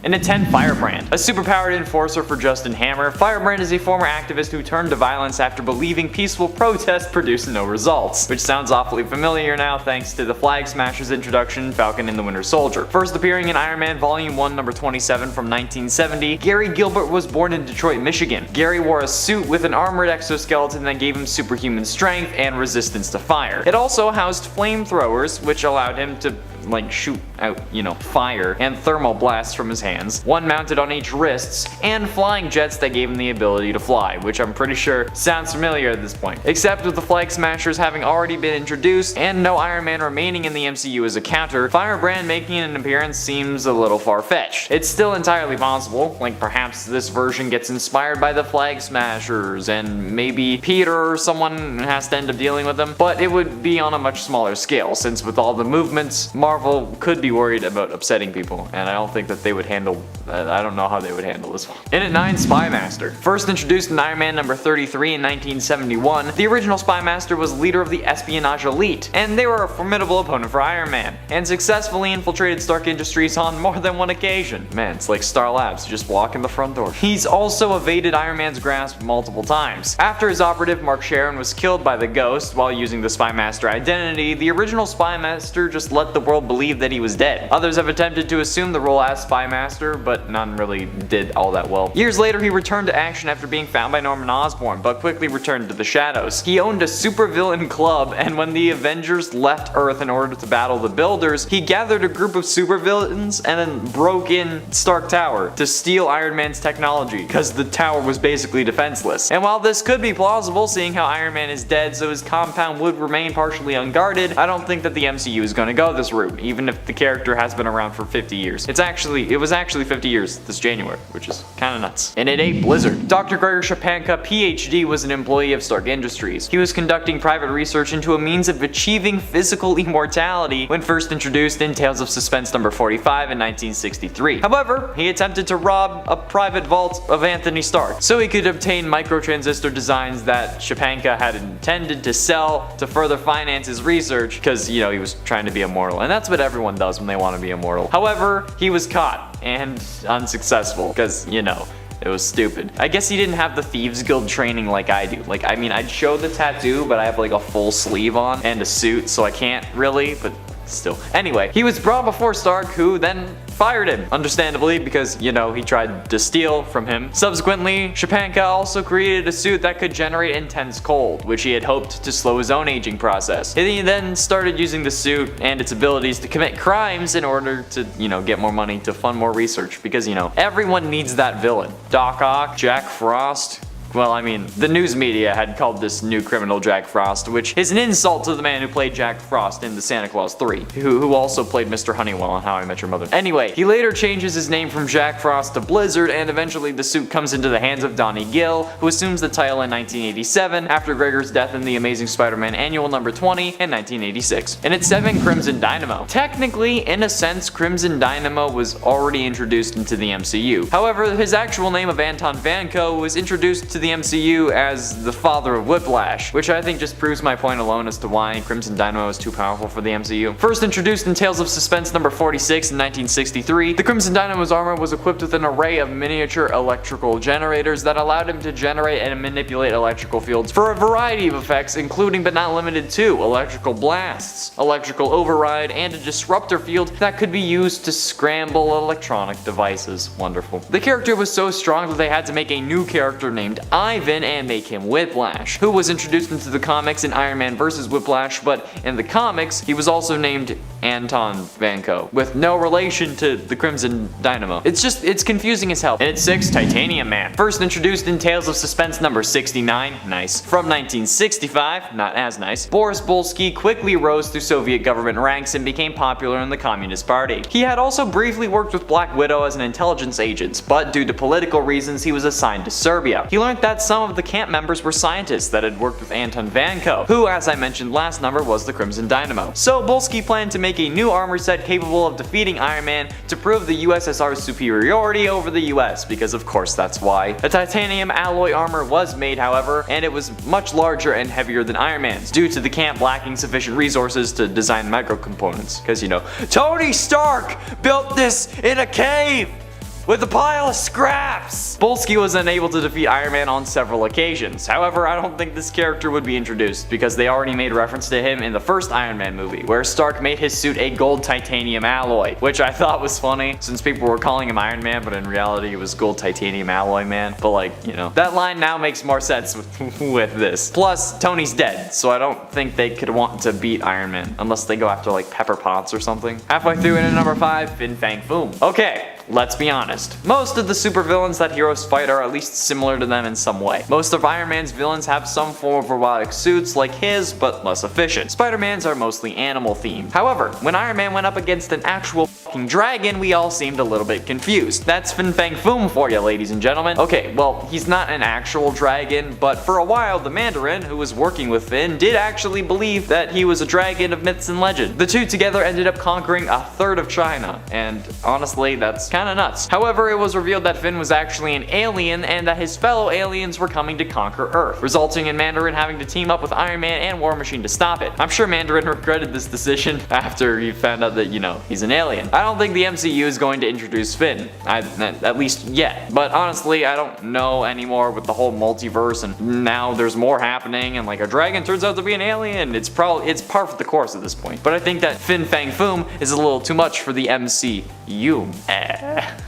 And at 10, Firebrand. A superpowered enforcer for Justin Hammer, Firebrand is a former activist who turned to violence after believing peaceful protest produced no results. Which sounds awfully familiar now thanks to the Flag Smasher's introduction, Falcon and the Winter Soldier. First appearing in Iron Man Volume 1 number 27 from 1970, Gary Gilbert was born in Detroit, Michigan. Gary wore a suit with an armored exoskeleton that gave him superhuman strength and resistance to fire. It also housed flamethrowers, which allowed him to shoot out, fire and thermal blasts from his hands, one mounted on each wrists, and flying jets that gave him the ability to fly, which I'm pretty sure sounds familiar at this point. Except with the Flag Smashers having already been introduced and no Iron Man remaining in the MCU as a counter, Firebrand making an appearance seems a little far-fetched. It's still entirely possible, perhaps this version gets inspired by the Flag Smashers and maybe Peter or someone has to end up dealing with them, but it would be on a much smaller scale since with all the movements, Marvel could be worried about upsetting people, and I don't think that they would handle, I don't know how they would handle this one. In at 9, Spymaster. First introduced in Iron Man number 33 in 1971, the original Spymaster was leader of the Espionage Elite, and they were a formidable opponent for Iron Man, and successfully infiltrated Stark Industries on more than one occasion. Man, it's like Star Labs, just walk in the front door. He's also evaded Iron Man's grasp multiple times. After his operative Mark Sharon was killed by the Ghost while using the Spymaster identity, the original Spymaster just let the world believe that he was dead. Others have attempted to assume the role as Spymaster, but none really did all that well. Years later, he returned to action after being found by Norman Osborn, but quickly returned to the shadows. He owned a supervillain club, and when the Avengers left Earth in order to battle the Builders, he gathered a group of supervillains and then broke in Stark Tower to steal Iron Man's technology, because the tower was basically defenseless. And while this could be plausible, seeing how Iron Man is dead so his compound would remain partially unguarded, I don't think that the MCU is going to go this route, even if the character has been around for 50 years. It was actually 50 years this January, which is kinda nuts. And it ate Blizzard. Dr. Gregor Shapanka, PhD, was an employee of Stark Industries. He was conducting private research into a means of achieving physical immortality when first introduced in Tales of Suspense number 45 in 1963. However, he attempted to rob a private vault of Anthony Stark so he could obtain microtransistor designs that Shapanka had intended to sell to further finance his research because, he was trying to be immortal, and that's what everyone does when they want to be immortal. However, he was caught and unsuccessful because, it was stupid. I guess he didn't have the Thieves Guild training like I do. I'd show the tattoo, but I have a full sleeve on and a suit, so I can't really, but still. Anyway, he was brought before Stark, who then fired him, understandably, because, he tried to steal from him. Subsequently, Shapanka also created a suit that could generate intense cold, which he had hoped to slow his own aging process. He then started using the suit and its abilities to commit crimes in order to, get more money to fund more research, because, everyone needs that villain. Doc Ock, Jack Frost. Well, the news media had called this new criminal Jack Frost, which is an insult to the man who played Jack Frost in the Santa Claus 3, who also played Mr. Honeywell on How I Met Your Mother. Anyway, he later changes his name from Jack Frost to Blizzard, and eventually the suit comes into the hands of Donnie Gill, who assumes the title in 1987 after Gregor's death in The Amazing Spider-Man Annual number 20 in 1986. And it's 7, Crimson Dynamo. Technically, in a sense, Crimson Dynamo was already introduced into the MCU. However, his actual name of Anton Vanko was introduced to the MCU as the father of Whiplash, which I think just proves my point alone as to why Crimson Dynamo is too powerful for the MCU. First introduced in Tales of Suspense number 46 in 1963, the Crimson Dynamo's armor was equipped with an array of miniature electrical generators that allowed him to generate and manipulate electrical fields for a variety of effects, including but not limited to electrical blasts, electrical override, and a disruptor field that could be used to scramble electronic devices. Wonderful. The character was so strong that they had to make a new character named Ivan and make him Whiplash, who was introduced into the comics in Iron Man vs. Whiplash, but in the comics, he was also named Anton Vanko, with no relation to the Crimson Dynamo. It's confusing as hell. And at 6, Titanium Man. First introduced in Tales of Suspense number 69, nice. From 1965, not as nice, Boris Bolsky quickly rose through Soviet government ranks and became popular in the Communist Party. He had also briefly worked with Black Widow as an intelligence agent, but due to political reasons, he was assigned to Serbia. He learned that some of the camp members were scientists that had worked with Anton Vanko, who, as I mentioned last number, was the Crimson Dynamo. So Bolsky planned to make a new armor set capable of defeating Iron Man to prove the USSR's superiority over the US, because of course that's why. A titanium alloy armor was made, however, and it was much larger and heavier than Iron Man's, due to the camp lacking sufficient resources to design micro components. Because, Tony Stark built this in a cave! with a pile of scraps. Polsky was unable to defeat Iron Man on several occasions. However, I don't think this character would be introduced because they already made reference to him in the first Iron Man movie, where Stark made his suit a gold titanium alloy, which I thought was funny since people were calling him Iron Man, but in reality it was gold titanium alloy man. But like, you know, that line now makes more sense with this. Plus, Tony's dead, so I don't think they could want to beat Iron Man unless they go after like Pepper Potts or something. Halfway through into number 5, Fang Foom. Okay. Let's be honest, most of the supervillains that heroes fight are at least similar to them in some way. Most of Iron Man's villains have some form of robotic suits like his, but less efficient. Spider-Man's are mostly animal themed. However, when Iron Man went up against an actual fucking dragon, we all seemed a little bit confused. That's Fang Foom for you, ladies and gentlemen. Okay, well, he's not an actual dragon, but for a while, the Mandarin, who was working with Finn, did actually believe that he was a dragon of myths and legend. The two together ended up conquering a third of China, and honestly, that's kinda nuts. However, it was revealed that Finn was actually an alien and that his fellow aliens were coming to conquer Earth, resulting in Mandarin having to team up with Iron Man and War Machine to stop it. I'm sure Mandarin regretted this decision after he found out that, you know, he's an alien. I don't think the MCU is going to introduce Finn, at least yet. But honestly, I don't know anymore with the whole multiverse, and now there's more happening, and like a dragon turns out to be an alien. It's par for the course at this point. But I think that Fang Foom is a little too much for the MCU.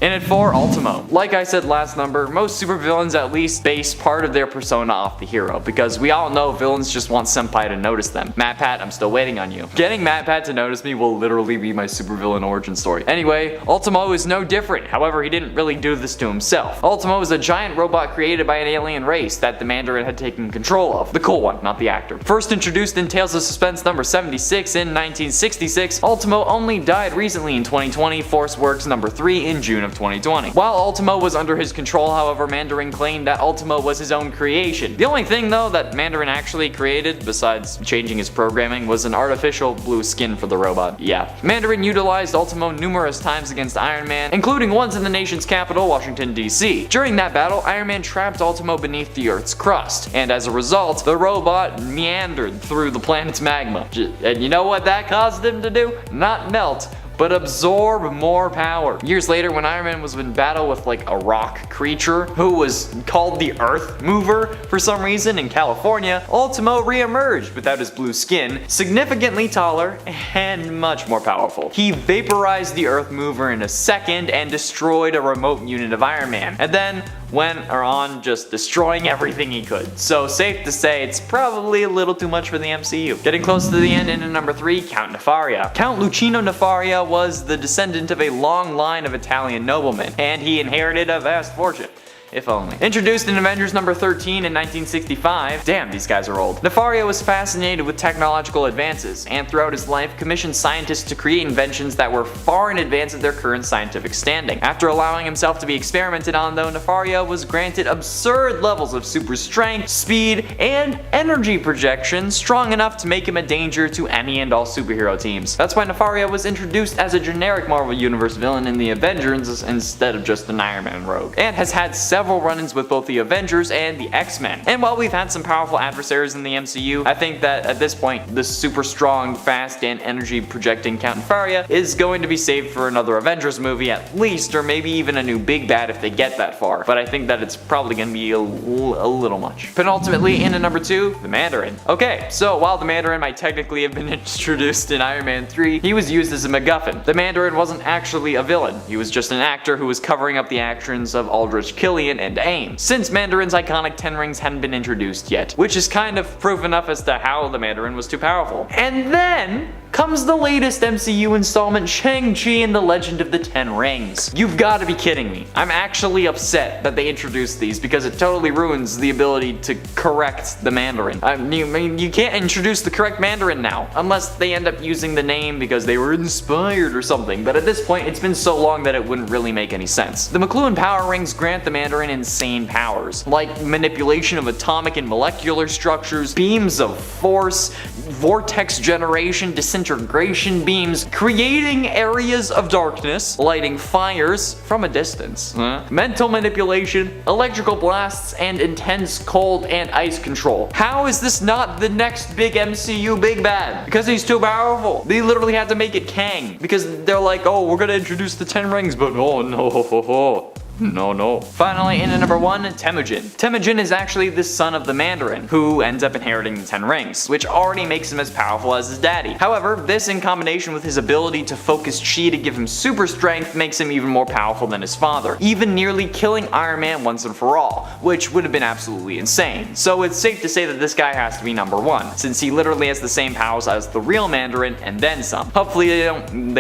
In at 4, Ultimo. Like I said last number, most supervillains at least base part of their persona off the hero, because we all know villains just want Senpai to notice them. MatPat, I'm still waiting on you. Getting MatPat to notice me will literally be my supervillain origin story. Anyway, Ultimo is no different. However, he didn't really do this to himself. Ultimo is a giant robot created by an alien race that the Mandarin had taken control of. The cool one, not the actor. First introduced in Tales of Suspense number 76 in 1966, Ultimo only died recently in 2020, Force Works number 3 in June of 2020. While Ultimo was under his control, however, Mandarin claimed that Ultimo was his own creation. The only thing though that Mandarin actually created, besides changing his programming, was an artificial blue skin for the robot. Yeah. Mandarin utilized Ultimo numerous times against Iron Man, including once in the nation's capital, Washington, D.C. During that battle, Iron Man trapped Ultimo beneath the Earth's crust, and as a result, the robot meandered through the planet's magma. And you know what that caused him to do? Not melt, but absorb more power. Years later, when Iron Man was in battle with like a rock creature who was called the Earth Mover for some reason in California, Ultimo re-emerged without his blue skin, significantly taller and much more powerful. He vaporized the Earth Mover in a second and destroyed a remote unit of Iron Man, and then went on just destroying everything he could. So safe to say it's probably a little too much for the MCU. Getting close to the end, into number 3, Count Nefaria. Count Luchino Nefaria was the descendant of a long line of Italian noblemen, and he inherited a vast fortune. If only. Introduced in Avengers number 13 in 1965, damn, these guys are old, Nefaria was fascinated with technological advances, and throughout his life commissioned scientists to create inventions that were far in advance of their current scientific standing. After allowing himself to be experimented on though, Nefaria was granted absurd levels of super strength, speed, and energy projection strong enough to make him a danger to any and all superhero teams. That's why Nefaria was introduced as a generic Marvel Universe villain in the Avengers instead of just an Iron Man rogue, and has had several run-ins with both the Avengers and the X-Men. And while we've had some powerful adversaries in the MCU, I think that at this point, the super strong, fast, and energy projecting Count Nefaria is going to be saved for another Avengers movie at least, or maybe even a new big bad if they get that far. But I think that it's probably going to be a little much. Penultimately, into number 2, the Mandarin. Okay, so while the Mandarin might technically have been introduced in Iron Man 3, he was used as a MacGuffin. The Mandarin wasn't actually a villain. He was just an actor who was covering up the actions of Aldrich Killian and AIM, since Mandarin's iconic 10 rings hadn't been introduced yet, which is kind of proof enough as to how the Mandarin was too powerful. And then comes the latest MCU installment, Shang-Chi and the Legend of the Ten Rings. You've got to be kidding me. I'm actually upset that they introduced these because it totally ruins the ability to correct the Mandarin. I mean, you can't introduce the correct Mandarin now, unless they end up using the name because they were inspired or something, but at this point it's been so long that it wouldn't really make any sense. The McLuhan power rings grant the Mandarin insane powers, like manipulation of atomic and molecular structures, beams of force, vortex generation, disintegration beams, creating areas of darkness, lighting fires from a distance, mental manipulation, electrical blasts, and intense cold and ice control. How is this not the next big MCU big bad? Because he's too powerful. They literally had to make it Kang because they're like, oh, we're gonna introduce the 10 rings, but oh no. No. Finally, in at number 1, Temujin. Temujin is actually the son of the Mandarin, who ends up inheriting the 10 rings, which already makes him as powerful as his daddy. However, this in combination with his ability to focus chi to give him super strength makes him even more powerful than his father, even nearly killing Iron Man once and for all, which would have been absolutely insane. So it's safe to say that this guy has to be number 1, since he literally has the same powers as the real Mandarin and then some. Hopefully they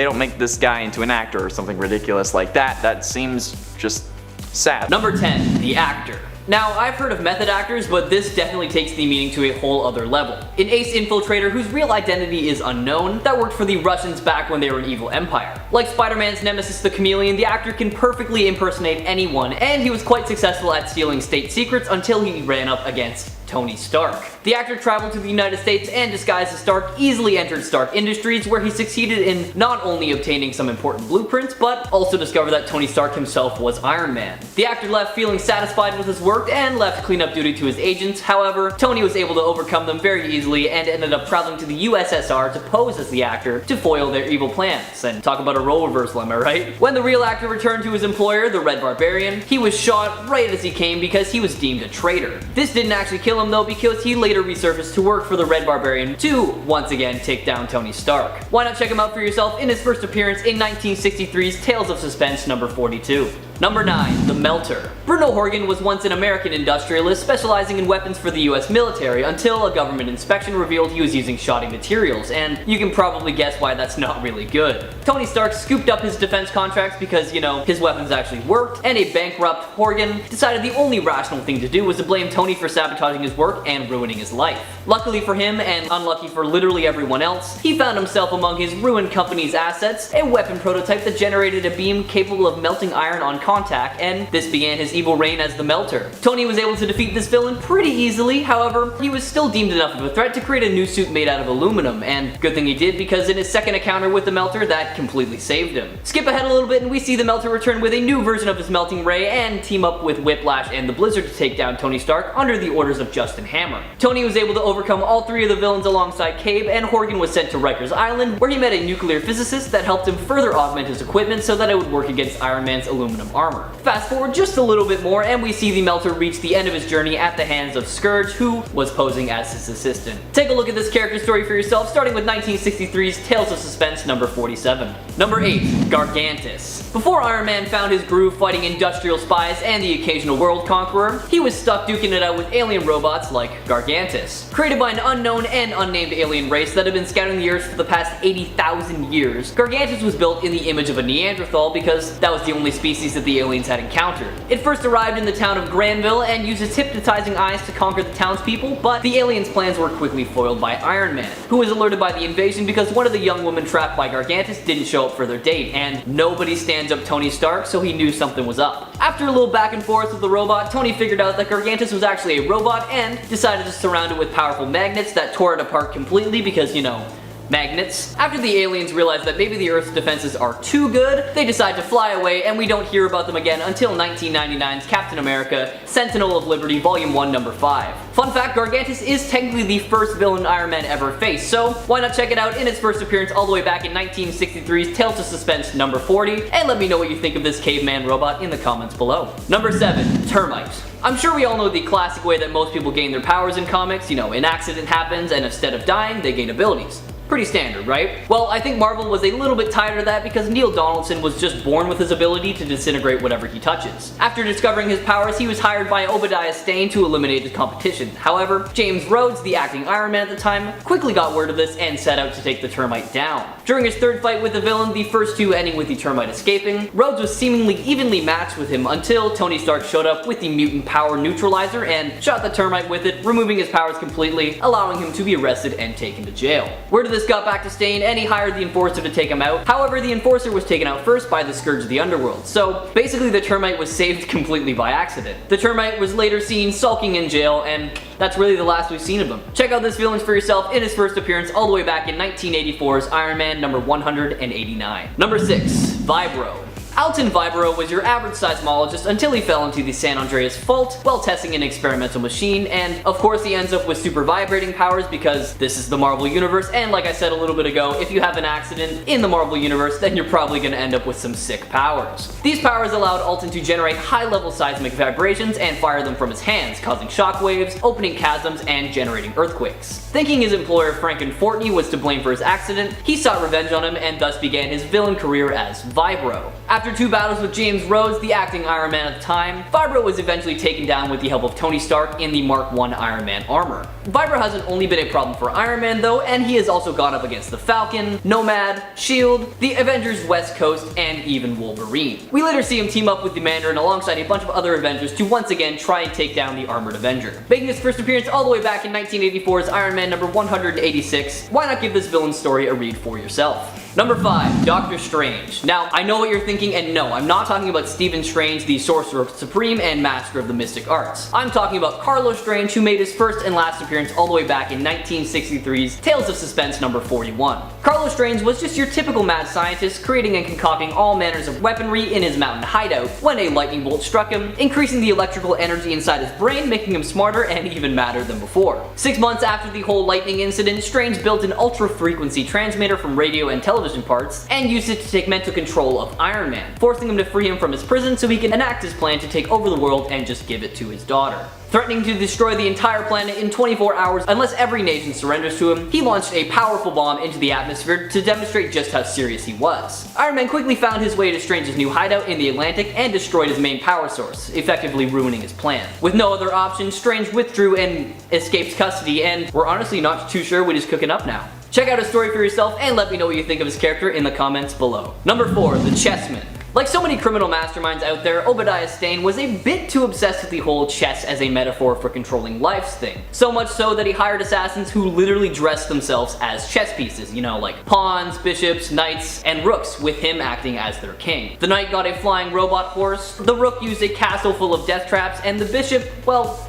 don't make this guy into an actor or something ridiculous like that. That seems just sad. Number 10, the actor. Now, I've heard of method actors, but this definitely takes the meaning to a whole other level. An ace infiltrator whose real identity is unknown that worked for the Russians back when they were an evil empire. Like Spider-Man's nemesis the Chameleon, the actor can perfectly impersonate anyone, and he was quite successful at stealing state secrets until he ran up against Tony Stark. The actor traveled to the United States and disguised as Stark easily entered Stark Industries, where he succeeded in not only obtaining some important blueprints, but also discovered that Tony Stark himself was Iron Man. The actor left feeling satisfied with his work and left cleanup duty to his agents. However, Tony was able to overcome them very easily and ended up traveling to the USSR to pose as the actor to foil their evil plans. And talk about a role reversal, am I right? When the real actor returned to his employer, the Red Barbarian, he was shot right as he came because he was deemed a traitor. This didn't actually kill him though, because he later resurfaced to work for the Red Barbarian to once again take down Tony Stark. Why not check him out for yourself in his first appearance in 1963's Tales of Suspense number 42. Number 9, the Melter. Bruno Horgan was once an American industrialist specializing in weapons for the US military until a government inspection revealed he was using shoddy materials, and you can probably guess why that's not really good. Tony Stark scooped up his defense contracts because, you know, his weapons actually worked, and a bankrupt Horgan decided the only rational thing to do was to blame Tony for sabotaging his work and ruining his life. Luckily for him, and unlucky for literally everyone else, he found himself among his ruined company's assets a weapon prototype that generated a beam capable of melting iron on contact, and this began his evil reign as the Melter. Tony was able to defeat this villain pretty easily. However, he was still deemed enough of a threat to create a new suit made out of aluminum, and good thing he did, because in his second encounter with the Melter, that completely saved him. Skip ahead a little bit and we see the Melter return with a new version of his melting ray and team up with Whiplash and the Blizzard to take down Tony Stark under the orders of Justin Hammer. Tony was able to overcome all 3 of the villains alongside Cave, and Horgan was sent to Rikers Island, where he met a nuclear physicist that helped him further augment his equipment so that it would work against Iron Man's aluminum armor. Fast forward just a little bit more and we see the Melter reach the end of his journey at the hands of Scourge, who was posing as his assistant. Take a look at this character story for yourself, starting with 1963's Tales of Suspense number 47. Number 8, Gargantus. Before Iron Man found his groove fighting industrial spies and the occasional world conqueror, he was stuck duking it out with alien robots like Gargantus. Created by an unknown and unnamed alien race that had been scouting the Earth for the past 80,000 years, Gargantus was built in the image of a Neanderthal because that was the only species that the aliens had encountered. It first arrived in the town of Granville and used its hypnotizing eyes to conquer the townspeople, but the aliens' plans were quickly foiled by Iron Man, who was alerted by the invasion because one of the young women trapped by Gargantus didn't show up for their date, and nobody stands up Tony Stark, so he knew something was up. After a little back and forth with the robot, Tony figured out that Gargantus was actually a robot and decided to surround it with powerful magnets that tore it apart completely because, you know, magnets. After the aliens realized that maybe the Earth's defenses are too good, they decide to fly away, and we don't hear about them again until 1999's Captain America, Sentinel of Liberty Volume 1 number 5. Fun fact, Gargantus is technically the first villain Iron Man ever faced, so why not check it out in its first appearance all the way back in 1963's Tales of Suspense number 40, and let me know what you think of this caveman robot in the comments below. Number 7, Termite. I'm sure we all know the classic way that most people gain their powers in comics. You know, an accident happens and instead of dying, they gain abilities. Pretty standard, right? Well, I think Marvel was a little bit tired of that because Neil Donaldson was just born with his ability to disintegrate whatever he touches. After discovering his powers, he was hired by Obadiah Stane to eliminate his competition. However, James Rhodes, the acting Iron Man at the time, quickly got word of this and set out to take the Termite down. During his third fight with the villain, the first 2 ending with the Termite escaping, Rhodes was seemingly evenly matched with him until Tony Stark showed up with the mutant power neutralizer and shot the Termite with it, removing his powers completely, allowing him to be arrested and taken to jail. Where did this this got back to Stain and he hired the Enforcer to take him out. However, the Enforcer was taken out first by the Scourge of the Underworld, so basically the Termite was saved completely by accident. The Termite was later seen sulking in jail, and that's really the last we've seen of him. Check out this villain for yourself in his first appearance all the way back in 1984's Iron Man number 189. Number 6. Vibro. Alton Vibro was your average seismologist until he fell into the San Andreas Fault while testing an experimental machine, and of course he ends up with super vibrating powers because this is the Marvel Universe, and like I said a little bit ago, if you have an accident in the Marvel Universe, then you're probably going to end up with some sick powers. These powers allowed Alton to generate high-level seismic vibrations and fire them from his hands, causing shockwaves, opening chasms, and generating earthquakes. Thinking his employer Frankenfortney was to blame for his accident, he sought revenge on him and thus began his villain career as Vibro. After 2 battles with James Rhodes, the acting Iron Man at the time, Vibro was eventually taken down with the help of Tony Stark in the Mark I Iron Man armor. Vibro hasn't only been a problem for Iron Man though, and he has also gone up against the Falcon, Nomad, S.H.I.E.L.D., the Avengers West Coast, and even Wolverine. We later see him team up with the Mandarin alongside a bunch of other Avengers to once again try and take down the Armored Avenger. Making his first appearance all the way back in 1984's Iron Man number 186, why not give this villain story a read for yourself? Number 5. Doctor Strange. Now, I know what you're thinking, and no, I'm not talking about Stephen Strange, the Sorcerer Supreme and Master of the Mystic Arts. I'm talking about Carlos Strange, who made his first and last appearance all the way back in 1963's Tales of Suspense number 41. Carlos Strange was just your typical mad scientist, creating and concocting all manners of weaponry in his mountain hideout when a lightning bolt struck him, increasing the electrical energy inside his brain, making him smarter and even madder than before. 6 months after the whole lightning incident, Strange built an ultra-frequency transmitter from radio and television parts and used it to take mental control of Iron Man, forcing him to free him from his prison so he can enact his plan to take over the world and just give it to his daughter. Threatening to destroy the entire planet in 24 hours unless every nation surrenders to him, he launched a powerful bomb into the atmosphere to demonstrate just how serious he was. Iron Man quickly found his way to Strange's new hideout in the Atlantic and destroyed his main power source, effectively ruining his plan. With no other option, Strange withdrew and escaped custody, and we're honestly not too sure what he's cooking up now. Check out his story for yourself and let me know what you think of his character in the comments below. Number 4. The Chessmen. Like so many criminal masterminds out there, Obadiah Stane was a bit too obsessed with the whole chess as a metaphor for controlling lives thing. So much so that he hired assassins who literally dressed themselves as chess pieces, you know, like pawns, bishops, knights, and rooks, with him acting as their king. The knight got a flying robot horse, the rook used a castle full of death traps, and the bishop, well,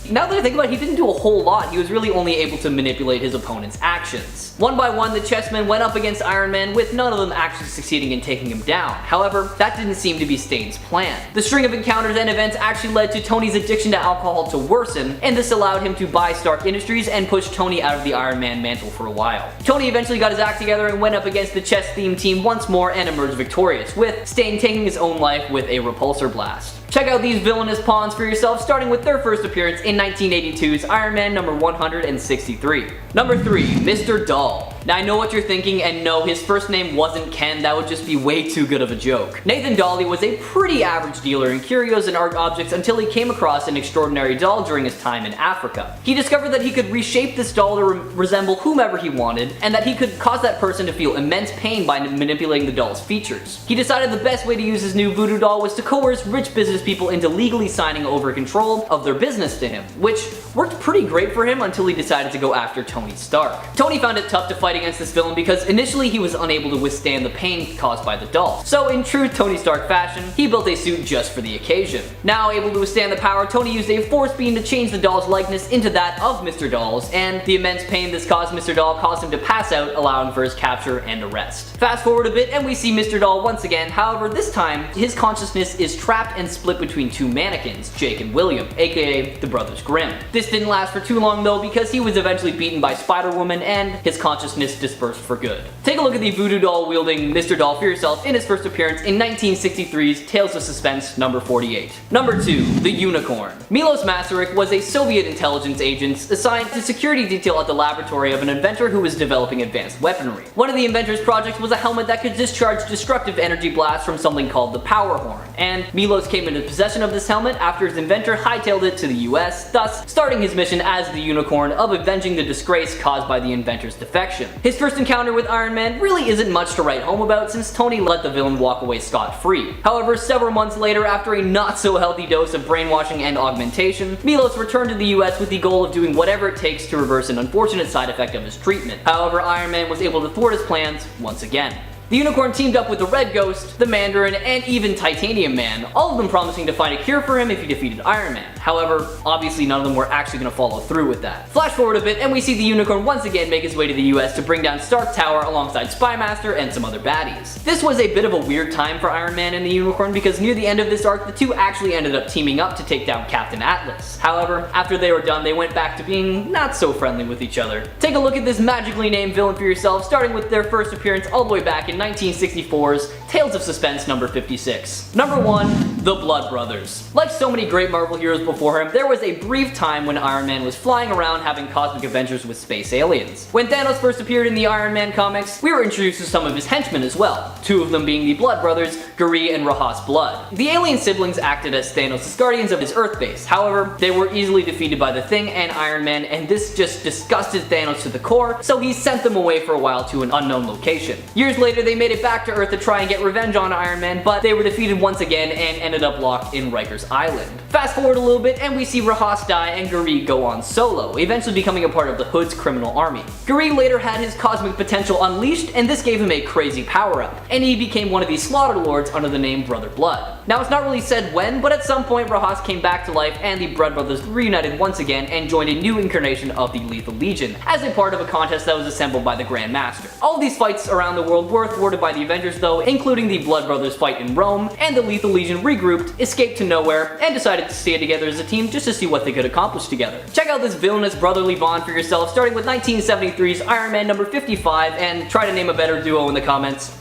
now that I think about it, he didn't do a whole lot. He was really only able to manipulate his opponent's actions. One by one, the chessmen went up against Iron Man, with none of them actually succeeding in taking him down. However, that didn't seem to be Stane's plan. The string of encounters and events actually led to Tony's addiction to alcohol to worsen, and this allowed him to buy Stark Industries and push Tony out of the Iron Man mantle for a while. Tony eventually got his act together and went up against the chess-themed team once more and emerged victorious, with Stane taking his own life with a repulsor blast. Check out these villainous pawns for yourself, starting with their first appearance in 1982's Iron Man number 163. Number 3. Mr. Doll. Now I know what you're thinking, and no, his first name wasn't Ken, that would just be way too good of a joke. Nathan Dawley was a pretty average dealer in curios and art objects until he came across an extraordinary doll during his time in Africa. He discovered that he could reshape this doll to resemble whomever he wanted, and that he could cause that person to feel immense pain by manipulating the doll's features. He decided the best way to use his new voodoo doll was to coerce rich business people into legally signing over control of their business to him, which worked pretty great for him until he decided to go after Tony Stark. Tony found it tough to fight against this villain because initially he was unable to withstand the pain caused by the doll. So in true Tony Stark fashion, he built a suit just for the occasion. Now able to withstand the power, Tony used a force beam to change the doll's likeness into that of Mr. Doll's, and the immense pain this caused Mr. Doll caused him to pass out, allowing for his capture and arrest. Fast forward a bit and we see Mr. Doll once again, however this time his consciousness is trapped and split between two mannequins, Jake and William, aka the Brothers Grimm. This didn't last for too long though, because he was eventually beaten by Spider-Woman and his consciousness dispersed for good. Take a look at the voodoo doll wielding Mr. Doll for yourself in his first appearance in 1963's Tales of Suspense number 48. Number 2. The Unicorn. Milos Masaryk was a Soviet intelligence agent assigned to security detail at the laboratory of an inventor who was developing advanced weaponry. One of the inventor's projects was a helmet that could discharge destructive energy blasts from something called the Power Horn, and Milos came into possession of this helmet after his inventor hightailed it to the US, thus starting his mission as the Unicorn of avenging the disgrace caused by the inventor's defection. connection. His first encounter with Iron Man really isn't much to write home about since Tony let the villain walk away scot-free. However, several months later, after a not so healthy dose of brainwashing and augmentation, Milos returned to the US with the goal of doing whatever it takes to reverse an unfortunate side effect of his treatment. However, Iron Man was able to thwart his plans once again. The Unicorn teamed up with the Red Ghost, the Mandarin, and even Titanium Man, all of them promising to find a cure for him if he defeated Iron Man. However, obviously none of them were actually going to follow through with that. Flash forward a bit and we see the Unicorn once again make his way to the US to bring down Stark Tower alongside Spymaster and some other baddies. This was a bit of a weird time for Iron Man and the Unicorn because near the end of this arc, the two actually ended up teaming up to take down Captain Atlas. However, after they were done, they went back to being not so friendly with each other. Take a look at this magically named villain for yourself, starting with their first appearance all the way back in 1964's Tales of Suspense number 56. Number 1, the Blood Brothers. Like so many great Marvel heroes before him, there was a brief time when Iron Man was flying around having cosmic adventures with space aliens. When Thanos first appeared in the Iron Man comics, we were introduced to some of his henchmen as well, two of them being the Blood Brothers, Guri and Rahas Blood. The alien siblings acted as Thanos' guardians of his Earth base. However, they were easily defeated by the Thing and Iron Man, and this just disgusted Thanos to the core, so he sent them away for a while to an unknown location. Years later, they made it back to Earth to try and get revenge on Iron Man, but they were defeated once again and ended up locked in Rikers Island. Fast forward a little bit and we see Rahas die and Guri go on solo, eventually becoming a part of the Hood's criminal army. Guri later had his cosmic potential unleashed, and this gave him a crazy power-up, and he became one of these Slaughter Lords under the name Brother Blood. Now it's not really said when, but at some point Rahas came back to life and the Blood Brothers reunited once again and joined a new incarnation of the Lethal Legion, as a part of a contest that was assembled by the Grand Master. All of these fights around the world were thwarted by the Avengers though, including the Blood Brothers fight in Rome, and the Lethal Legion regrouped, escaped to nowhere, and decided to stay together as a team just to see what they could accomplish together. Check out this villainous brotherly bond for yourself, starting with 1973's Iron Man number 55, and try to name a better duo in the comments.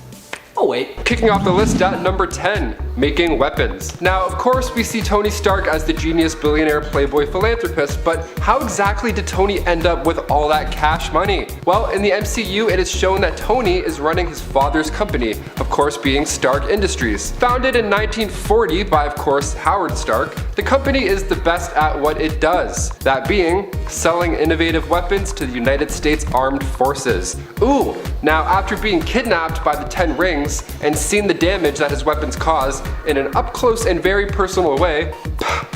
Oh wait. Kicking off the list at number 10, making weapons. Now, of course, we see Tony Stark as the genius billionaire playboy philanthropist, but how exactly did Tony end up with all that cash money? Well, in the MCU, it is shown that Tony is running his father's company, of course being Stark Industries. Founded in 1940 by, of course, Howard Stark, the company is the best at what it does, that being selling innovative weapons to the United States Armed Forces. Ooh, now after being kidnapped by the Ten Rings and seen the damage that his weapons cause in an up-close and very personal way,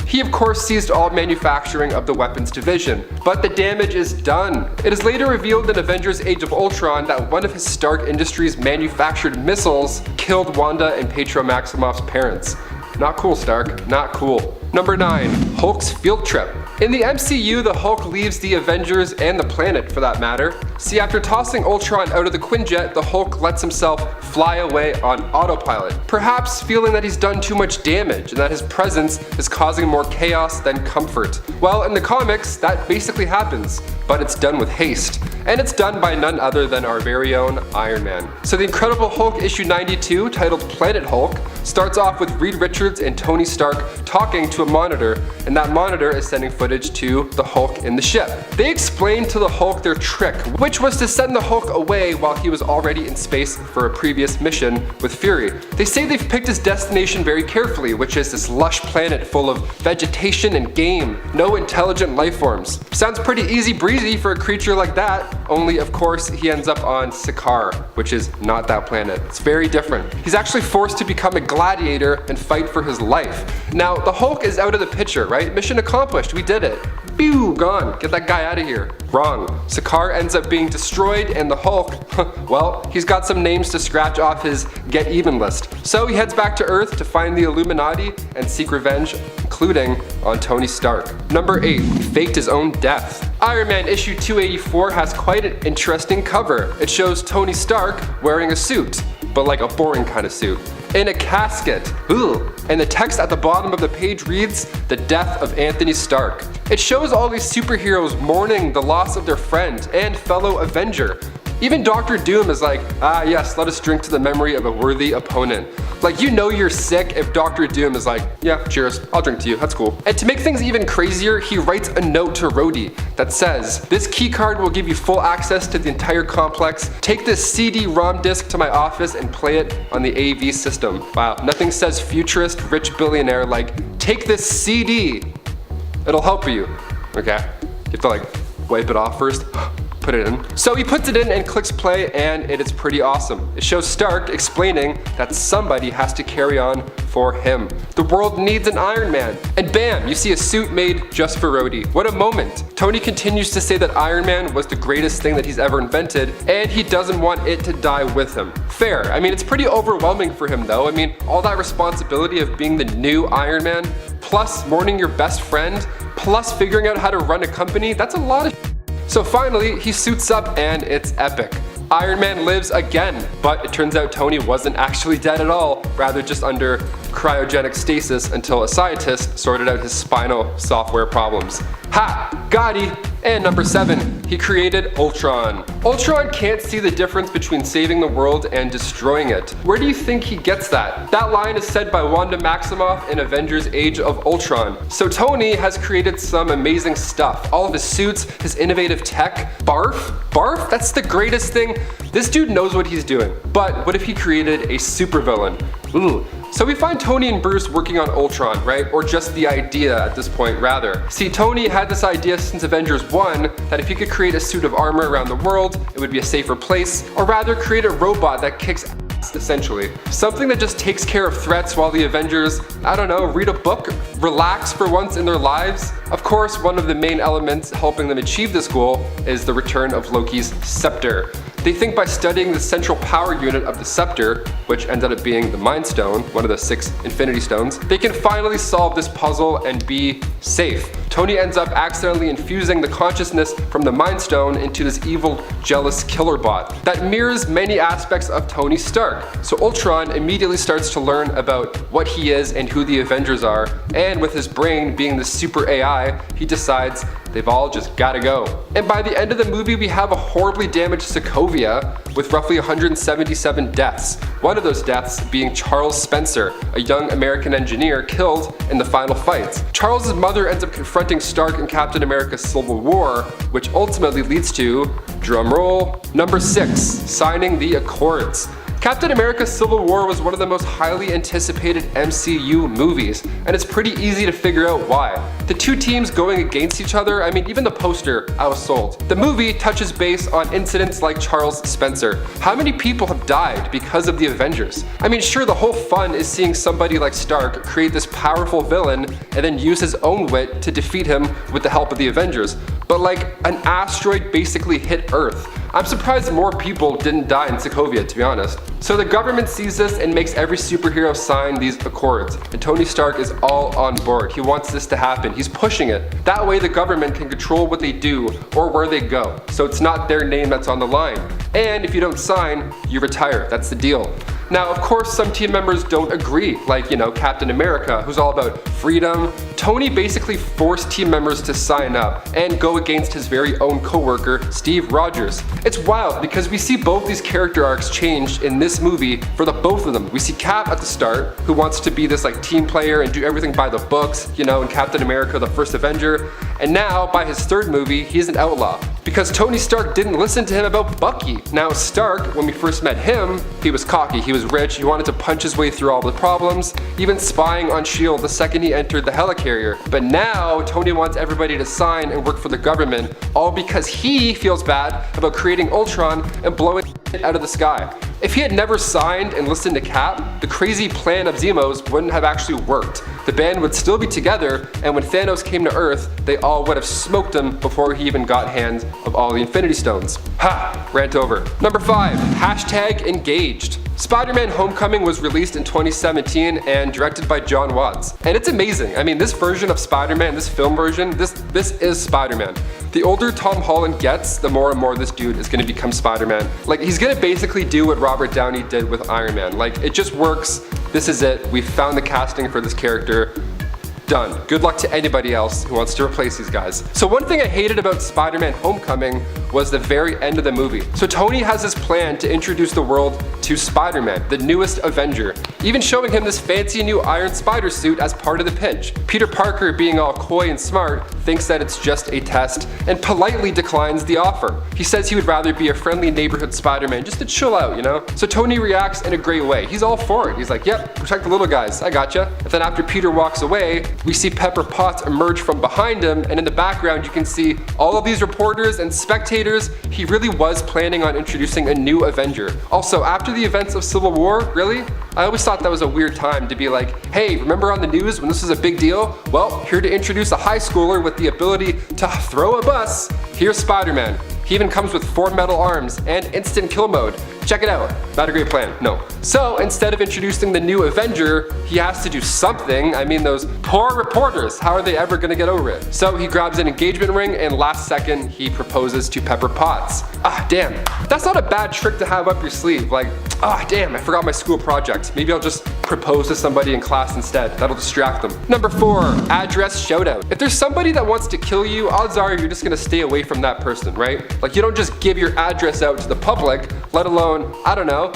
he of course seized all manufacturing of the weapons division. But the damage is done. It is later revealed in Avengers Age of Ultron that one of his Stark Industries manufactured missiles killed Wanda and Pietro Maximoff's parents. Not cool, Stark, not cool. Number 9, Hulk's field trip. In the MCU, the Hulk leaves the Avengers and the planet for that matter. See, after tossing Ultron out of the Quinjet, the Hulk lets himself fly away on autopilot, perhaps feeling that he's done too much damage and that his presence is causing more chaos than comfort. Well, in the comics, that basically happens, but it's done with haste. And it's done by none other than our very own Iron Man. So the Incredible Hulk issue 92, titled Planet Hulk, starts off with Reed Richards and Tony Stark talking to a monitor, and that monitor is sending footage to the Hulk in the ship. They explain to the Hulk their trick, which was to send the Hulk away while he was already in space for a previous mission with Fury. They say they've picked his destination very carefully, which is this lush planet full of vegetation and game, no intelligent life forms. Sounds pretty easy breezy for a creature like that, only of course he ends up on Sakaar, which is not that planet. It's very different. He's actually forced to become a gladiator and fight for his life. Now, the Hulk is out of the picture, right? Mission accomplished, we did it. Pew, gone, get that guy out of here. Wrong. Sakaar ends up being destroyed, and the Hulk, well, he's got some names to scratch off his get even list. So he heads back to Earth to find the Illuminati and seek revenge, including on Tony Stark. Number 8, he faked his own death. Iron Man issue 284 has quite an interesting cover. It shows Tony Stark wearing a suit, but like a boring kind of suit, in a casket. Ooh. And the text at the bottom of the page reads, "The death of Anthony Stark." It shows all these superheroes mourning the loss of their friend and fellow Avenger. Even Dr. Doom is like, ah yes, let us drink to the memory of a worthy opponent. Like, you know you're sick if Dr. Doom is like, yeah, cheers, I'll drink to you, that's cool. And to make things even crazier, he writes a note to Rhodey that says, "This keycard will give you full access to the entire complex. Take this CD-ROM disc to my office and play it on the AV system." Wow, nothing says futurist, rich billionaire like, take this CD. It'll help you. Okay, you have to like wipe it off first. put it in. So he puts it in and clicks play, and it is pretty awesome. It shows Stark explaining that somebody has to carry on for him. The world needs an Iron Man. And bam, you see a suit made just for Rhodey. What a moment. Tony continues to say that Iron Man was the greatest thing that he's ever invented, and he doesn't want it to die with him. Fair. I mean, it's pretty overwhelming for him though. I mean, all that responsibility of being the new Iron Man, plus mourning your best friend, plus figuring out how to run a company, that's a lot of So finally, he suits up and it's epic. Iron Man lives again, but it turns out Tony wasn't actually dead at all, rather just under cryogenic stasis until a scientist sorted out his spinal software problems. Ha! Gotti! And number 7, he created Ultron. Ultron can't see the difference between saving the world and destroying it. Where do you think he gets that? That line is said by Wanda Maximoff in Avengers Age of Ultron. So Tony has created some amazing stuff. All of his suits, his innovative tech. Barf? Barf? That's the greatest thing. This dude knows what he's doing. But what if he created a supervillain? Ooh. So we find Tony and Bruce working on Ultron, right? Or just the idea at this point, rather. See, Tony had this idea since Avengers 1 that if he could create a suit of armor around the world, it would be a safer place, or rather create a robot that kicks ass, essentially. Something that just takes care of threats while the Avengers, I don't know, read a book, relax for once in their lives. Of course, one of the main elements helping them achieve this goal is the return of Loki's scepter. They think by studying the central power unit of the scepter, which ended up being the Mind Stone, one of the 6 Infinity Stones, they can finally solve this puzzle and be safe. Tony ends up accidentally infusing the consciousness from the Mind Stone into this evil, jealous killer bot that mirrors many aspects of Tony Stark. So Ultron immediately starts to learn about what he is and who the Avengers are, and with his brain being the super AI, he decides they've all just gotta go. And by the end of the movie, we have a horribly damaged Sokovia with roughly 177 deaths. One of those deaths being Charles Spencer, a young American engineer killed in the final fights. Charles's mother ends up confronting Stark in Captain America Civil War, which ultimately leads to, drumroll, number 6, signing the Accords. Captain America Civil War was one of the most highly anticipated MCU movies, and it's pretty easy to figure out why. The two teams going against each other, I mean, even the poster, I was sold. The movie touches base on incidents like Charles Spencer. How many people have died because of the Avengers? I mean, sure, the whole fun is seeing somebody like Stark create this powerful villain and then use his own wit to defeat him with the help of the Avengers. But like, an asteroid basically hit Earth. I'm surprised more people didn't die in Sokovia, to be honest. So the government sees this and makes every superhero sign these accords. And Tony Stark is all on board. He wants this to happen. He's pushing it. That way the government can control what they do or where they go. So it's not their name that's on the line. And if you don't sign, you retire. That's the deal. Now, of course, some team members don't agree, like, Captain America, who's all about freedom. Tony basically forced team members to sign up and go against his very own coworker, Steve Rogers. It's wild because we see both these character arcs changed in this movie for the both of them. We see Cap at the start, who wants to be this like team player and do everything by the books, in Captain America, the first Avenger. And now, by his third movie, he's an outlaw because Tony Stark didn't listen to him about Bucky. Now, Stark, when we first met him, he was cocky, he was rich, he wanted to punch his way through all the problems, even spying on S.H.I.E.L.D. the second he entered the helicarrier. But now, Tony wants everybody to sign and work for the government, all because he feels bad about creating Ultron and blowing it out of the sky. If he had never signed and listened to Cap, the crazy plan of Zemos wouldn't have actually worked. The band would still be together, and when Thanos came to Earth, they all would have smoked him before he even got hands of all the Infinity Stones. Ha! Rant over. Number 5, hashtag engaged. Spider-Man Homecoming was released in 2017 and directed by John Watts. And it's amazing. I mean, this version of Spider-Man, this film version, this is Spider-Man. The older Tom Holland gets, the more and more this dude is gonna become Spider-Man. Like, he's gonna basically do what Robert Downey did with Iron Man. Like, it just works. This is it. We found the casting for this character. Done. Good luck to anybody else who wants to replace these guys. So one thing I hated about Spider-Man Homecoming was the very end of the movie. So Tony has this plan to introduce the world to Spider-Man, the newest Avenger, even showing him this fancy new Iron Spider suit as part of the pitch. Peter Parker, being all coy and smart, thinks that it's just a test and politely declines the offer. He says he would rather be a friendly neighborhood Spider-Man just to chill out, So Tony reacts in a great way. He's all for it. He's like, yep, protect the little guys, I gotcha. And then after Peter walks away, we see Pepper Potts emerge from behind him, and in the background you can see all of these reporters and spectators indicators, he really was planning on introducing a new Avenger. Also, after the events of Civil War, really? I always thought that was a weird time to be like, hey, remember on the news when this was a big deal? Well, here to introduce a high schooler with the ability to throw a bus, here's Spider-Man. He even comes with 4 metal arms and instant kill mode. Check it out. Not a great plan, no. So instead of introducing the new Avenger, he has to do something. I mean, those poor reporters, how are they ever gonna get over it? So he grabs an engagement ring and last second he proposes to Pepper Potts. Ah, damn. That's not a bad trick to have up your sleeve. Like, ah, damn, I forgot my school project. Maybe I'll just propose to somebody in class instead. That'll distract them. Number 4, address shoutout. If there's somebody that wants to kill you, odds are you're just gonna stay away from that person, right? Like, you don't just give your address out to the public, let alone, I don't know,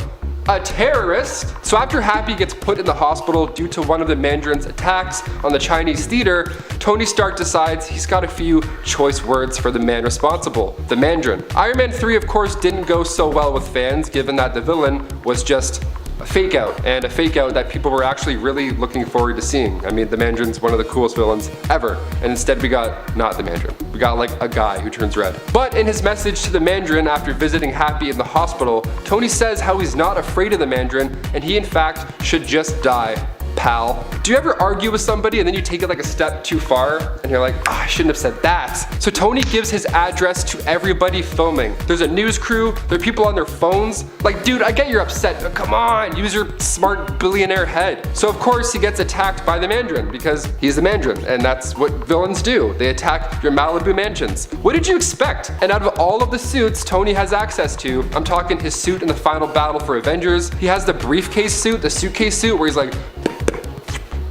a terrorist. So after Happy gets put in the hospital due to one of the Mandarin's attacks on the Chinese theater, Tony Stark decides he's got a few choice words for the man responsible, the Mandarin. Iron Man 3 of course didn't go so well with fans given that the villain was just a fake out, and a fake out that people were actually really looking forward to seeing. I mean, the Mandarin's one of the coolest villains ever, and instead we got not the Mandarin. We got like a guy who turns red. But in his message to the Mandarin after visiting Happy in the hospital, Tony says how he's not afraid of the Mandarin and he in fact should just die. Pal. Do you ever argue with somebody and then you take it like a step too far and you're like, oh, I shouldn't have said that? So Tony gives his address to everybody filming. There's a news crew, there are people on their phones. Like, dude, I get you're upset, but come on, use your smart billionaire head. So of course he gets attacked by the Mandarin because he's the Mandarin and that's what villains do. They attack your Malibu mansions. What did you expect? And out of all of the suits Tony has access to, I'm talking his suit in the final battle for Avengers, he has the briefcase suit, the suitcase suit where he's like,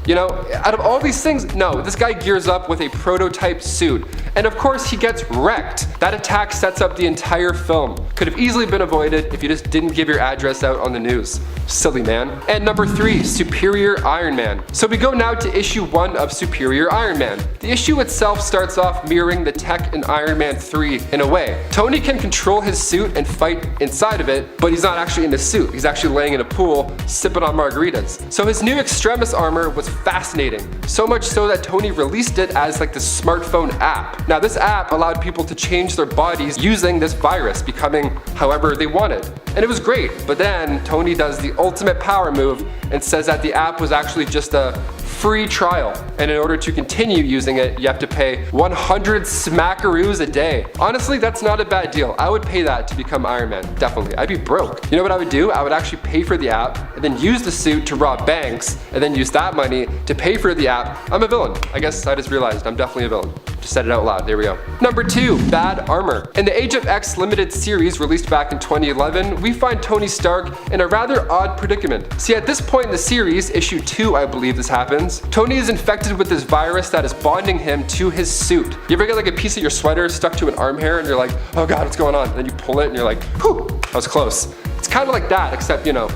you know, out of all these things, no, this guy gears up with a prototype suit. And of course he gets wrecked. That attack sets up the entire film. Could have easily been avoided if you just didn't give your address out on the news. Silly man. And number 3, Superior Iron Man. So we go now to issue 1 of Superior Iron Man. The issue itself starts off mirroring the tech in Iron Man 3 in a way. Tony can control his suit and fight inside of it, but he's not actually in the suit. He's actually laying in a pool, sipping on margaritas. So his new Extremis armor was fascinating. So much so that Tony released it as like the smartphone app. Now this app allowed people to change their bodies using this virus, becoming however they wanted. And it was great, but then Tony does the ultimate power move and says that the app was actually just a free trial, and in order to continue using it, you have to pay 100 smackaroos a day. Honestly, that's not a bad deal. I would pay that to become Iron Man, definitely. I'd be broke. You know what I would do? I would actually pay for the app, and then use the suit to rob banks, and then use that money to pay for the app. I'm a villain. I guess I just realized I'm definitely a villain. Just said it out loud, there we go. Number 2, Bad Armor. In the Age of X limited series released back in 2011, we find Tony Stark in a rather odd predicament. See, at this point in the series, issue 2 I believe this happens, Tony is infected with this virus that is bonding him to his suit. You ever get like a piece of your sweater stuck to an arm hair and you're like, oh god, what's going on? And then you pull it and you're like, whew, that was close. It's kind of like that, except, you know,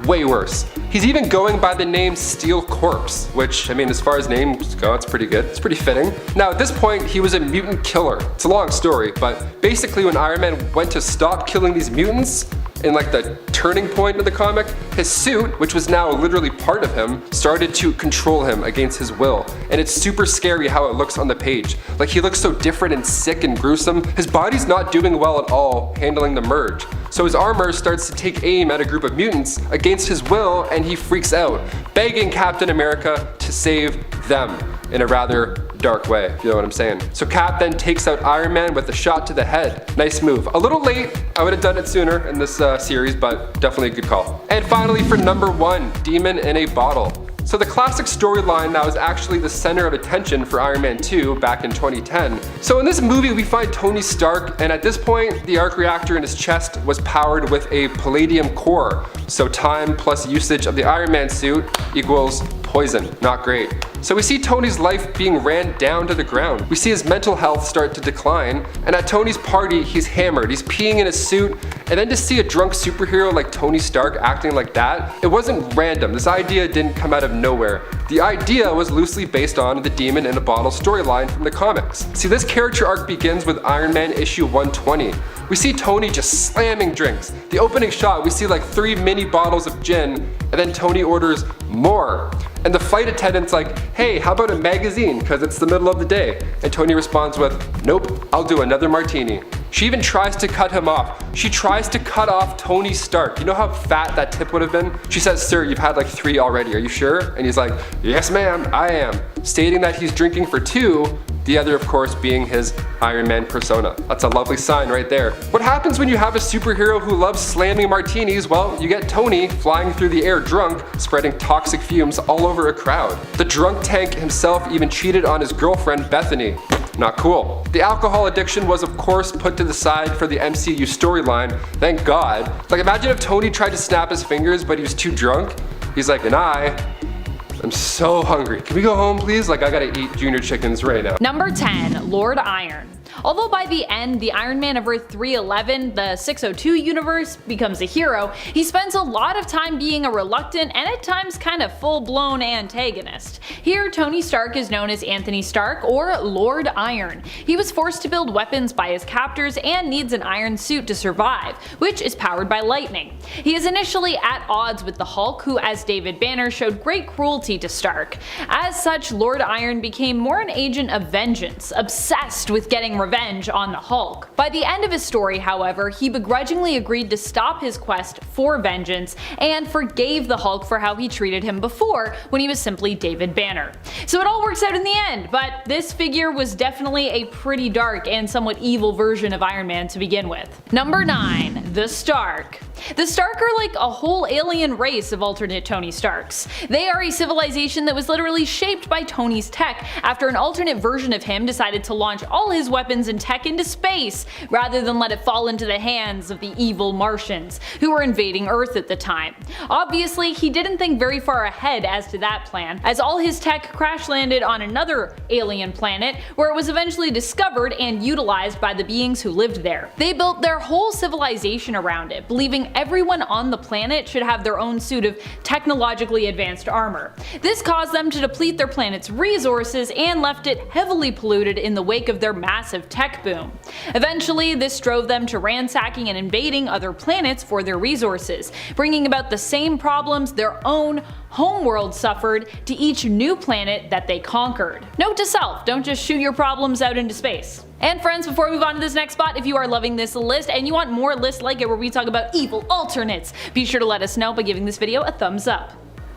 way worse. He's even going by the name Steel Corpse, which, I mean, as far as names go, it's pretty good. It's pretty fitting. Now, at this point, he was a mutant killer. It's a long story, but basically when Iron Man went to stop killing these mutants, in like the turning point of the comic, his suit, which was now literally part of him, started to control him against his will. And it's super scary how it looks on the page. Like, he looks so different and sick and gruesome. His body's not doing well at all handling the merge. So his armor starts to take aim at a group of mutants against his will, and he freaks out, begging Captain America to save them in a rather dark way, if you know what I'm saying. So Cap then takes out Iron Man with a shot to the head. Nice move. A little late, I would have done it sooner in this series, but definitely a good call. And finally for number 1, Demon in a Bottle. So the classic storyline that was actually the center of attention for Iron Man 2 back in 2010. So in this movie we find Tony Stark, and at this point the arc reactor in his chest was powered with a palladium core. So time plus usage of the Iron Man suit equals poison. Not great. So we see Tony's life being ran down to the ground. We see his mental health start to decline, and at Tony's party he's hammered, he's peeing in his suit, and then to see a drunk superhero like Tony Stark acting like that, it wasn't random. This idea didn't come out of nowhere. The idea was loosely based on the Demon in a Bottle storyline from the comics. See, this character arc begins with Iron Man issue 120. We see Tony just slamming drinks. The opening shot, we see like 3 mini bottles of gin, and then Tony orders more. And the flight attendant's like, hey, how about a magazine? Because it's the middle of the day. And Tony responds with, nope, I'll do another martini. She even tries to cut him off. She tries to cut off Tony Stark. You know how fat that tip would have been? She says, "Sir, you've had like 3 already, are you sure?" And he's like, "Yes ma'am, I am," stating that he's drinking for 2, the other of course being his Iron Man persona. That's a lovely sign right there. What happens when you have a superhero who loves slamming martinis? Well, you get Tony flying through the air drunk, spreading toxic fumes all over a crowd. The drunk tank himself even cheated on his girlfriend Bethany. Not cool. The alcohol addiction was of course put to the side for the MCU storyline, thank God. Like imagine if Tony tried to snap his fingers but he was too drunk. He's like, "And I'm so hungry. Can we go home please? Like I gotta eat junior chickens right now." Number 10, Lord Iron. Although by the end, the Iron Man of Earth 311, the 602 universe, becomes a hero, he spends a lot of time being a reluctant and at times kind of full-blown antagonist. Here, Tony Stark is known as Anthony Stark, or Lord Iron. He was forced to build weapons by his captors and needs an iron suit to survive, which is powered by lightning. He is initially at odds with the Hulk, who as David Banner showed great cruelty to Stark. As such, Lord Iron became more an agent of vengeance, obsessed with getting revenge on the Hulk. By the end of his story, however, he begrudgingly agreed to stop his quest for vengeance and forgave the Hulk for how he treated him before when he was simply David Banner. So it all works out in the end, but this figure was definitely a pretty dark and somewhat evil version of Iron Man to begin with. Number 9, the Stark. The Stark are like a whole alien race of alternate Tony Starks. They are a civilization that was literally shaped by Tony's tech after an alternate version of him decided to launch all his weapons and tech into space rather than let it fall into the hands of the evil Martians who were invading Earth at the time. Obviously, he didn't think very far ahead as to that plan, as all his tech crash landed on another alien planet where it was eventually discovered and utilized by the beings who lived there. They built their whole civilization around it, believing everyone on the planet should have their own suit of technologically advanced armor. This caused them to deplete their planet's resources and left it heavily polluted in the wake of their massive tech boom. Eventually, this drove them to ransacking and invading other planets for their resources, bringing about the same problems their own homeworld suffered to each new planet that they conquered. Note to self, don't just shoot your problems out into space. And friends, before we move on to this next spot, if you are loving this list and you want more lists like it where we talk about evil alternates, be sure to let us know by giving this video a thumbs up.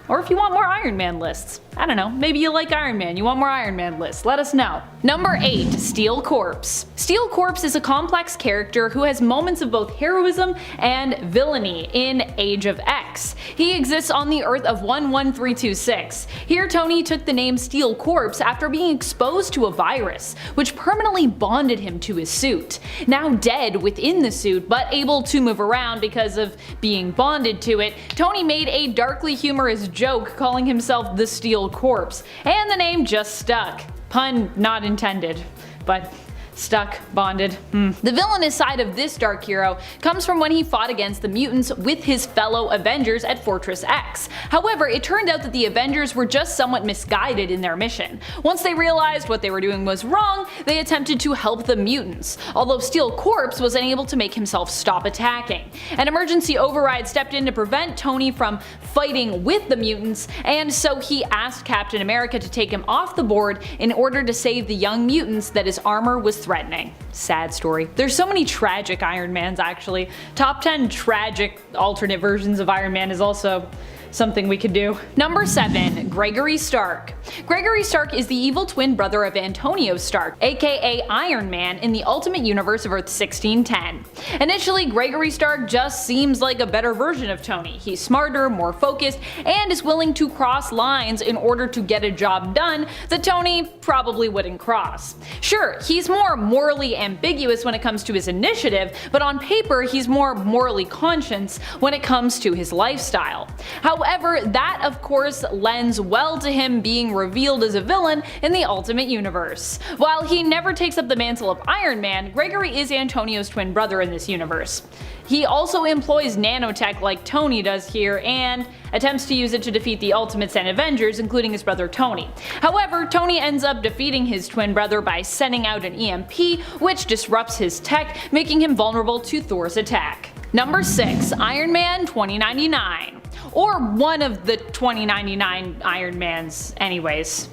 Or if you want more Iron Man lists. I don't know, maybe you like Iron Man, you want more Iron Man lists, let us know. Number 8, Steel Corpse. Steel Corpse is a complex character who has moments of both heroism and villainy in Age of X. He exists on the Earth of 11326. Here Tony took the name Steel Corpse after being exposed to a virus, which permanently bonded him to his suit. Now dead within the suit, but able to move around because of being bonded to it, Tony made a darkly humorous joke calling himself the Steel Corpse, and the name just stuck. Pun not intended, but stuck, bonded. The villainous side of this dark hero comes from when he fought against the mutants with his fellow Avengers at Fortress X. However, it turned out that the Avengers were just somewhat misguided in their mission. Once they realized what they were doing was wrong, they attempted to help the mutants, although Steel Corpse was unable to make himself stop attacking. An emergency override stepped in to prevent Tony from fighting with the mutants, and so he asked Captain America to take him off the board in order to save the young mutants that his armor was threatening. Sad story. There's so many tragic Iron Mans actually. Top 10 tragic alternate versions of Iron Man is also something we could do. Number 7, Gregory Stark. Gregory Stark is the evil twin brother of Antonio Stark, aka Iron Man, in the Ultimate Universe of Earth 1610. Initially, Gregory Stark just seems like a better version of Tony. He's smarter, more focused, and is willing to cross lines in order to get a job done that Tony probably wouldn't cross. Sure, he's more morally ambiguous when it comes to his initiative, but on paper he's more morally conscious when it comes to his lifestyle. However, that of course lends well to him being revealed as a villain in the Ultimate Universe. While he never takes up the mantle of Iron Man, Gregory is Antonio's twin brother in this universe. He also employs nanotech like Tony does here and attempts to use it to defeat the Ultimates and Avengers, including his brother Tony. However, Tony ends up defeating his twin brother by sending out an EMP, which disrupts his tech, making him vulnerable to Thor's attack. Number 6, Iron Man 2099. Or one of the 2099 Iron Mans anyways.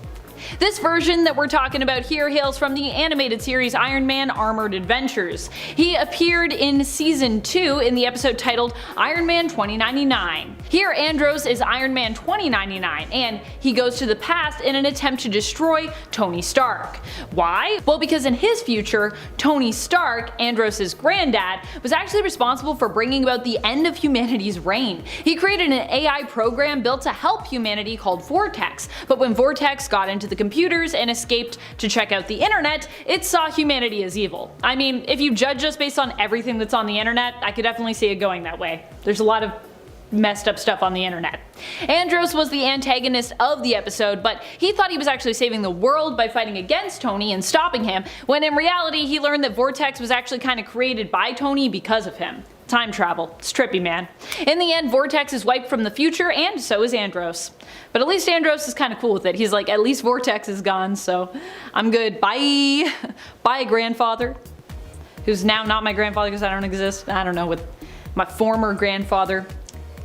This version that we're talking about here hails from the animated series Iron Man Armored Adventures. He appeared in Season 2 in the episode titled Iron Man 2099. Here Andros is Iron Man 2099 and he goes to the past in an attempt to destroy Tony Stark. Why? Well, because in his future, Tony Stark, Andros' granddad, was actually responsible for bringing about the end of humanity's reign. He created an AI program built to help humanity called Vortex, but when Vortex got into the computers and escaped to check out the internet, it saw humanity as evil. I mean, if you judge us based on everything that's on the internet, I could definitely see it going that way. There's a lot of messed up stuff on the internet. Andros was the antagonist of the episode, but he thought he was actually saving the world by fighting against Tony and stopping him, when in reality he learned that Vortex was actually kind of created by Tony because of him. Time travel. It's trippy, man. In the end, Vortex is wiped from the future, and so is Andros. But at least Andros is kind of cool with it. He's like, at least Vortex is gone, so I'm good. Bye! Bye, grandfather. Who's now not my grandfather because I don't exist. I don't know, with my former grandfather.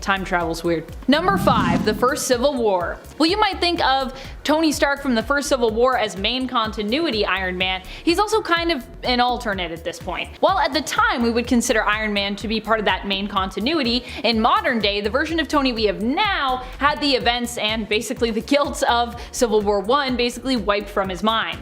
Time travel's weird. Number 5, the First Civil War. Well, you might think of Tony Stark from the First Civil War as main continuity Iron Man. He's also kind of an alternate at this point. While at the time we would consider Iron Man to be part of that main continuity, in modern day the version of Tony we have now had the events and basically the guilt of Civil War I basically wiped from his mind.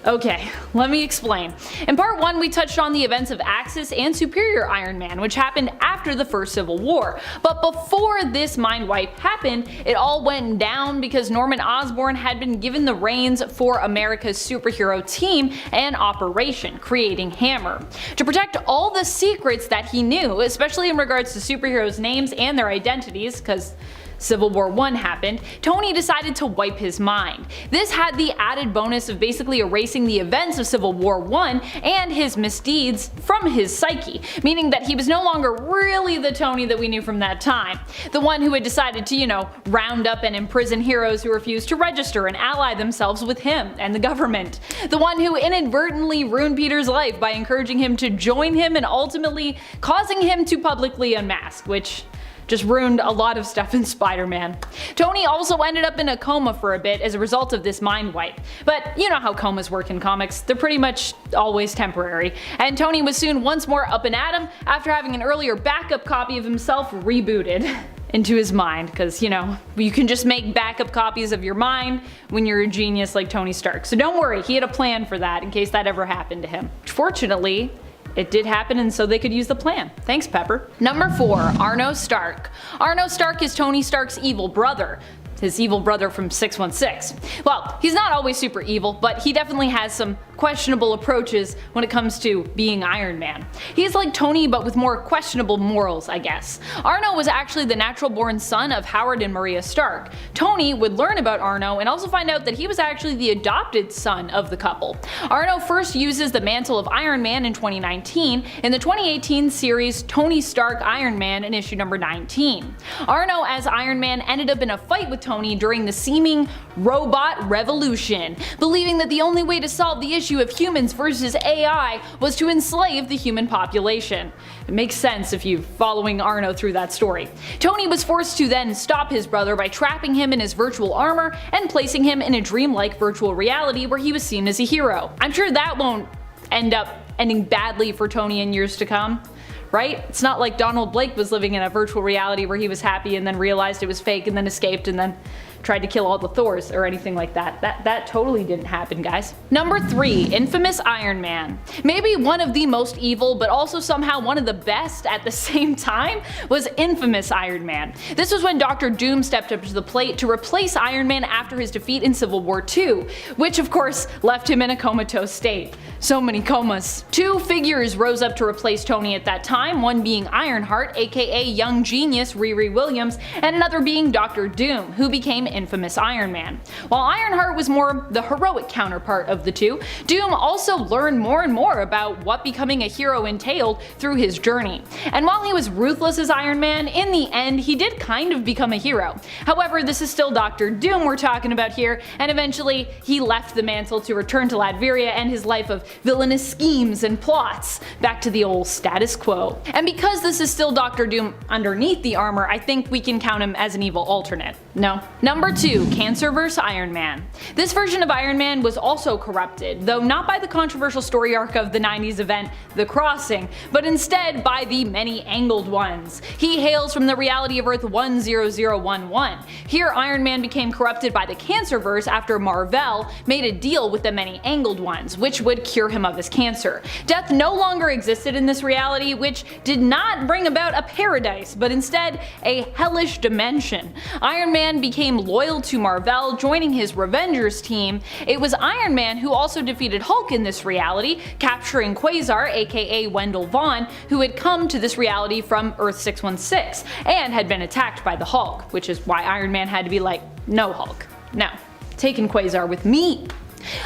Okay, let me explain. In part 1 we touched on the events of Axis and Superior Iron Man, which happened after the First Civil War. But before this mind wipe happened, it all went down because Norman Osborn had been given the reins for America's superhero team and operation, creating Hammer. To protect all the secrets that he knew, especially in regards to superheroes' names and their identities, because Civil War I happened, Tony decided to wipe his mind. This had the added bonus of basically erasing the events of Civil War I and his misdeeds from his psyche, meaning that he was no longer really the Tony that we knew from that time. The one who had decided to, you know, round up and imprison heroes who refused to register and ally themselves with him and the government. The one who inadvertently ruined Peter's life by encouraging him to join him and ultimately causing him to publicly unmask, which just ruined a lot of stuff in Spider-Man. Tony also ended up in a coma for a bit as a result of this mind wipe. But you know how comas work in comics, they're pretty much always temporary. And Tony was soon once more up and at 'em after having an earlier backup copy of himself rebooted into his mind, because you know, you can just make backup copies of your mind when you're a genius like Tony Stark. So don't worry, he had a plan for that in case that ever happened to him. Fortunately, it did happen, and so they could use the plan. Thanks, Pepper. Number 4, Arno Stark. Arno Stark is Tony Stark's evil brother. His evil brother from 616. Well, he's not always super evil, but he definitely has some questionable approaches when it comes to being Iron Man. He's like Tony but with more questionable morals, I guess. Arno was actually the natural born son of Howard and Maria Stark. Tony would learn about Arno and also find out that he was actually the adopted son of the couple. Arno first uses the mantle of Iron Man in 2019 in the 2018 series Tony Stark Iron Man in issue number 19. Arno as Iron Man ended up in a fight with Tony during the seeming robot revolution, believing that the only way to solve the issue of humans versus AI was to enslave the human population. It makes sense if you're following Arno through that story. Tony was forced to then stop his brother by trapping him in his virtual armor and placing him in a dreamlike virtual reality where he was seen as a hero. I'm sure that won't end up ending badly for Tony in years to come. Right? It's not like Donald Blake was living in a virtual reality where he was happy and then realized it was fake and then escaped and then tried to kill all the Thors or anything like that. That totally didn't happen, guys. Number 3, Infamous Iron Man. Maybe one of the most evil, but also somehow one of the best at the same time, was Infamous Iron Man. This was when Dr. Doom stepped up to the plate to replace Iron Man after his defeat in Civil War II, which of course left him in a comatose state. So many comas. 2 figures rose up to replace Tony at that time, one being Ironheart, aka Young Genius Riri Williams, and another being Dr. Doom, who became Infamous Iron Man. While Ironheart was more the heroic counterpart of the two, Doom also learned more and more about what becoming a hero entailed through his journey. And while he was ruthless as Iron Man, in the end he did kind of become a hero. However, this is still Dr. Doom we're talking about here, and eventually he left the mantle to return to Latveria and his life of villainous schemes and plots, back to the old status quo. And because this is still Dr. Doom underneath the armor, I think we can count him as an evil alternate. No? Number Number 2. Cancerverse Iron Man. This version of Iron Man was also corrupted, though not by the controversial story arc of the 90s event The Crossing, but instead by the Many Angled Ones. He hails from the reality of Earth 10011. Here Iron Man became corrupted by the Cancerverse after Marvel made a deal with the Many Angled Ones, which would cure him of his cancer. Death no longer existed in this reality, which did not bring about a paradise, but instead a hellish dimension. Iron Man became loyal to Marvel, joining his Revengers team. It was Iron Man who also defeated Hulk in this reality, capturing Quasar, aka Wendell Vaughn, who had come to this reality from Earth 616 and had been attacked by the Hulk, which is why Iron Man had to be like, no Hulk, no, taking Quasar with me.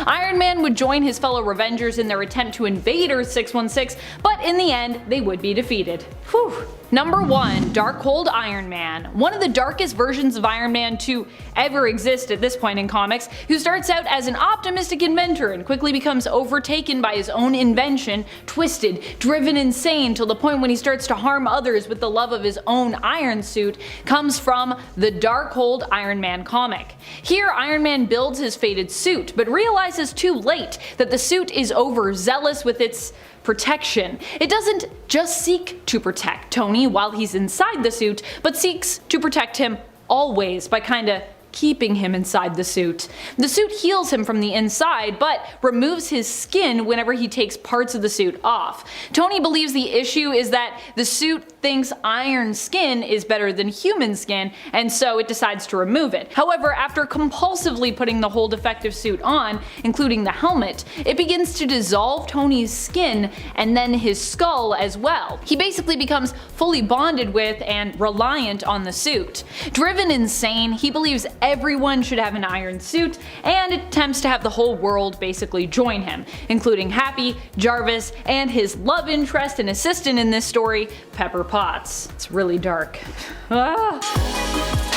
Iron Man would join his fellow Revengers in their attempt to invade Earth 616, but in the end, they would be defeated. Whew. Number 1. Darkhold Iron Man. One of the darkest versions of Iron Man to ever exist at this point in comics, who starts out as an optimistic inventor and quickly becomes overtaken by his own invention, twisted, driven insane till the point when he starts to harm others with the love of his own iron suit, comes from the Darkhold Iron Man comic. Here Iron Man builds his fated suit, but realizes too late that the suit is overzealous with its protection. It doesn't just seek to protect Tony while he's inside the suit, but seeks to protect him always by kinda keeping him inside the suit. The suit heals him from the inside, but removes his skin whenever he takes parts of the suit off. Tony believes the issue is that the suit thinks iron skin is better than human skin, and so it decides to remove it. However, after compulsively putting the whole defective suit on, including the helmet, it begins to dissolve Tony's skin and then his skull as well. He basically becomes fully bonded with and reliant on the suit. Driven insane, he believes everyone should have an iron suit, and attempts to have the whole world basically join him, including Happy, Jarvis, and his love interest and assistant in this story, Pepper Potts. It's really dark. Ah.